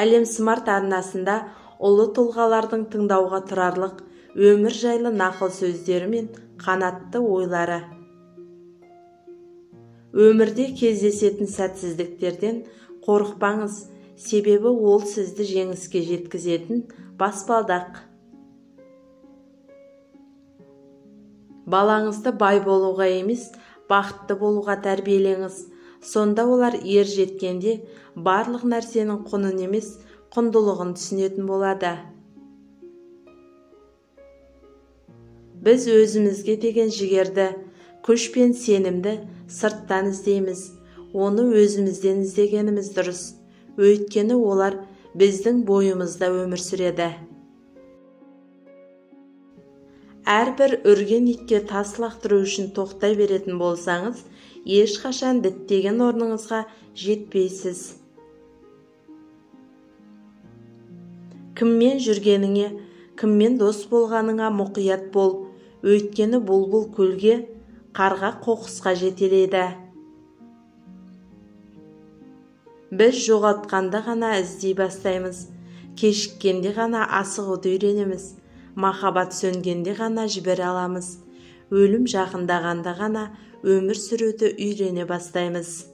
Әлем Смарт арнасында ұлы тұлғалардың тыңдауға тұрарлық өмір жайлы нақыл сөздері мен қанатты ойлары. Өмірде кездесетін сәтсіздіктерден қорықпаңыз, себебі ол сізді жеңіске жеткізетін баспалдақ. Балаңызды бай болуға емес, бақытты болуға тәрбиелеңіз. Сонда олар ер жеткенде барлық нәрсенің құнын емес, құндылығын түсінетін болады. Біз өзімізге деген жігерді, күш пен сенімді сырттан іздейміз. Оны өзімізден іздегеніміз дұрыс. Өйткені олар біздің бойымызда өмір сүреді. Әрбір үрген итке тас лақтыру үшін тоқтай беретін болсаңыз, ешқашан діттеген орныңызға жетпейсіз. Кіммен жүргеніңе, кіммен дос болғаныңа мұқият бол. Өйткені бұлбұл көлге, қарға қоқысқа жетелейді. Біз жоғалтқанда ғана іздей бастаймыз. Кешіккенде ғана асығуды үйренеміз. Махаббат сөнгенде ғана жібере аламыз. Өлім жақындағанда ғана өмір сүруді үйрене бастаймыз.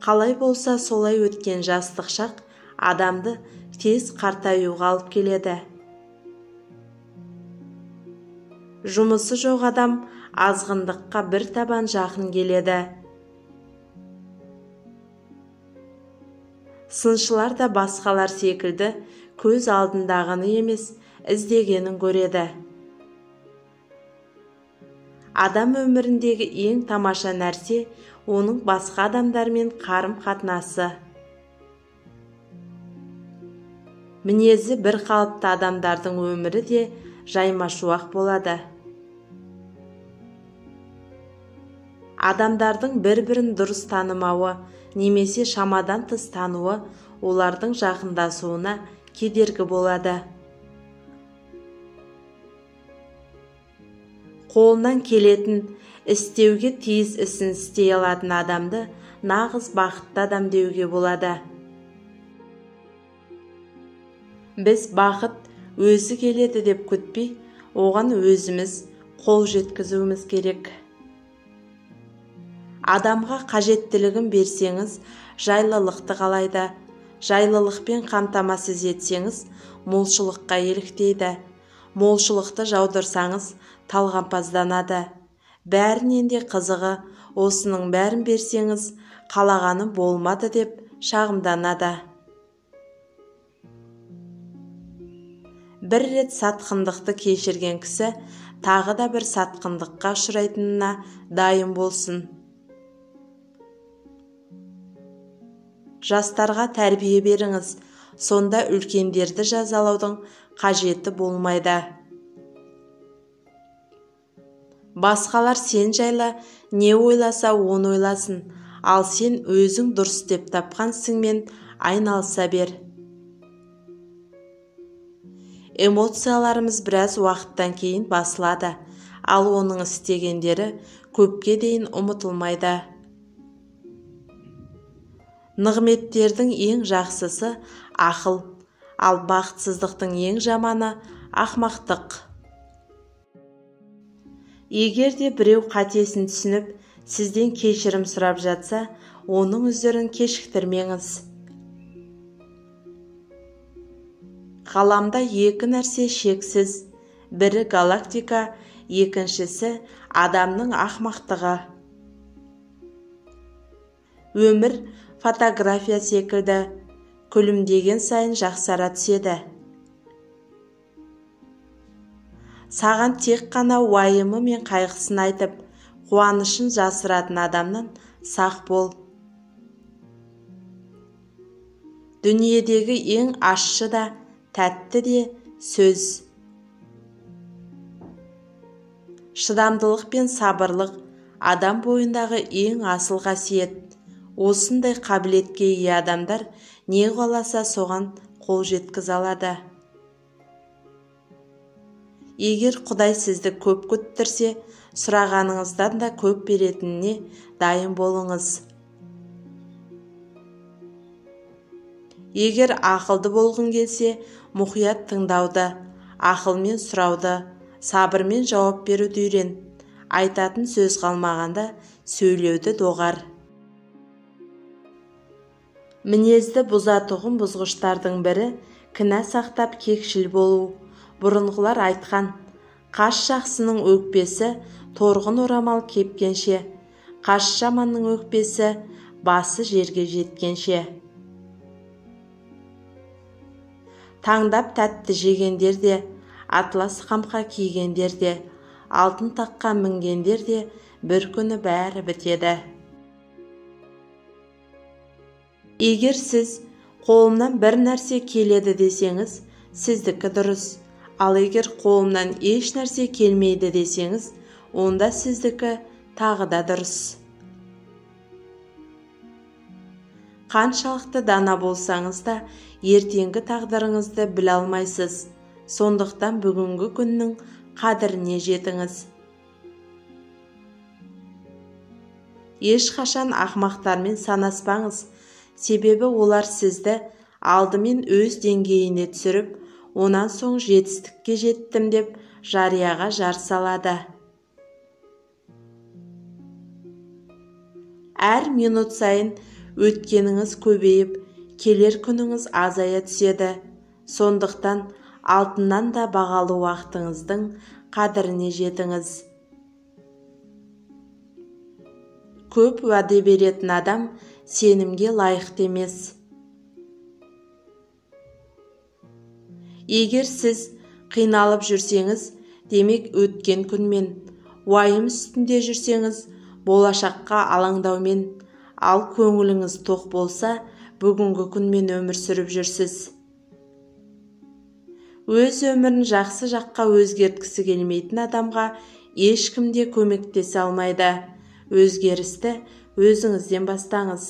Қалай болса солай өткен жастық шақ адамды тез қартаюға алып келеді. Жұмысы жоқ адам азғындыққа бір табан жақын келеді. Сыншылар да басқалар секілді көз алдындағыны емес, іздегенін көреді. Адам өміріндегі ең тамаша нәрсе оның басқа адамдармен қарым-қатынасы. Мінезі бір қалыпты адамдардың өмірі де жайма-шуақ болады. Адамдардың бір-бірін дұрыс танымауы немесе шамадан тыс тануы олардың жақындасуына кедергі болады. Қолынан келетін, істеуге тиіс ісін істей алатын адамды нағыз бақытты адам деуге болады. Біз бақыт өзі келеді деп күтпей, оған өзіміз қол жеткізуіміз керек. Адамға қажеттілігін берсеңіз, жайлылықты қалайды. Жайлылықпен қамтамасыз етсеңіз, молшылыққа еліктейді. Молшылықты жаудырсаңыз, талғампазданады. Бәрінен де қызығы, осының бәрін берсеңіз, қалағаны болмады деп шағымданады. Бір рет сатқындықты кешірген кісі, тағы да бір сатқындыққа ұшырайтынына дайын болсын. Жастарға тәрбие беріңіз, сонда үлкендерді жазалаудың қажеті болмайды. Басқалар сен жайлы не ойласа оны ойласын, ал сен өзің дұрыс деп тапқан ісіңмен айналыса бер. Эмоцияларымыз біраз уақыттан кейін басылады, ал оның істегендері көпке дейін ұмытылмайды. Нығметтердің ең жақсысы ақыл, ал бақытсыздықтың ең жаманы ақмақтық. Егер де біреу қатесін түсініп, сізден кешірім сұрап жатса, оның үздерін кешіктірмеңіз. Ғаламда екі нәрсе шексіз, бірі галактика, екіншісі адамның ақмақтығы. Өмір фотография секілді, күлімдеген сайын жақсара түседі. Саған тек қана уайымы мен қайғысын айтып, қуанышын жасыратын адамнан сақ бол. Дүниедегі ең ащы да, тәтті де сөз. Шыдамдылық пен сабырлық адам бойындағы ең асыл қасиет. Осындай қабілетке ие адамдар не қаласа соған қол жеткізе алады. Егер Құдай сізді көп күттірсе, сұрағаныңыздан да көп беретініне дайын болыңыз. Егер ақылды болғың келсе, мұқият тыңдауды, ақылмен сұрауды, сабырмен жауап беруді үйрен. Айтатын сөз қалмағанда сөйлеуді доғар. Мінезді бұзатұғын бұзғыштардың бірі кінә сақтап кекшіл болу. Бұрынғылар айтқан, қаш жақсының өкпесі торғын орамал кепкенше, қаш жаманның өкпесі басы жерге жеткенше. Таңдап тәтті жегендер де, атлас қамқа кигендер де, алтын таққа мінгендер де бір күні бәрі бітеді. Егер сіз қолымнан бір нәрсе келеді десеңіз, сіздікі дұрыс. Ал егер қолымнан еш нәрсе келмейді десеңіз, онда сіздікі тағы да дұрыс. Қаншалықты дана болсаңыз да, ертеңгі тағдырыңызды біле алмайсыз. Сондықтан бүгінгі күннің қадіріне жетіңіз. Ешқашан ақымақтармен санаспаңыз. Себебі олар сізді алдымен өз деңгейіне түсіріп, онан соң жетістікке жеттім деп жарияға жар салады. Әр минут сайын өткеніңіз көбейіп, келер күніңіз азая түседі. Сондықтан алтыннан да бағалы уақытыңыздың қадіріне жетіңіз. Көп уәде беретін адам сенімге лайықты емес. Егер сіз қиналып жүрсеңіз, демек өткен күнмен, уайым үстінде жүрсеңіз, болашаққа алаңдаумен, ал көңіліңіз тоқ болса, бүгінгі күнмен өмір сүріп жүрсіз. Өз өмірін жақсы жаққа өзгерткісі келмейтін адамға ешкім де көмектесе алмайды. Өзгерісті өзіңізден бастаңыз.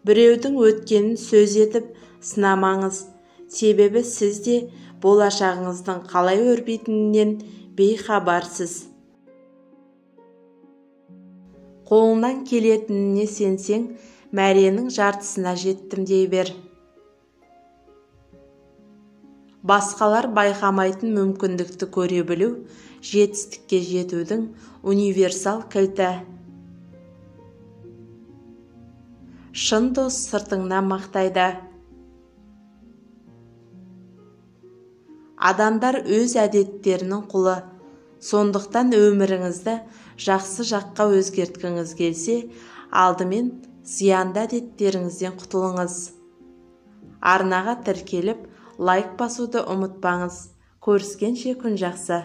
Біреудің өткенін сөз етіп сынамаңыз. Себебі сіз де болашағыңыздың қалай өрбитінінен бейхабарсыз. Қолыңнан келетініне сенсең, мәренің жартысына жеттім дей бер. Басқалар байқамайтын мүмкіндікті көре білу жетістікке жетудің универсал кілті. Шын дос сыртыңнан мақтайды. Адамдар өз әдеттерінің құлы. Сондықтан өміріңізді жақсы жаққа өзгерткіңіз келсе, алдымен зиянды әдеттеріңізден құтылыңыз. Арнаға тіркеліп, лайк басуды ұмытпаңыз. Көріскенше күн жақсы.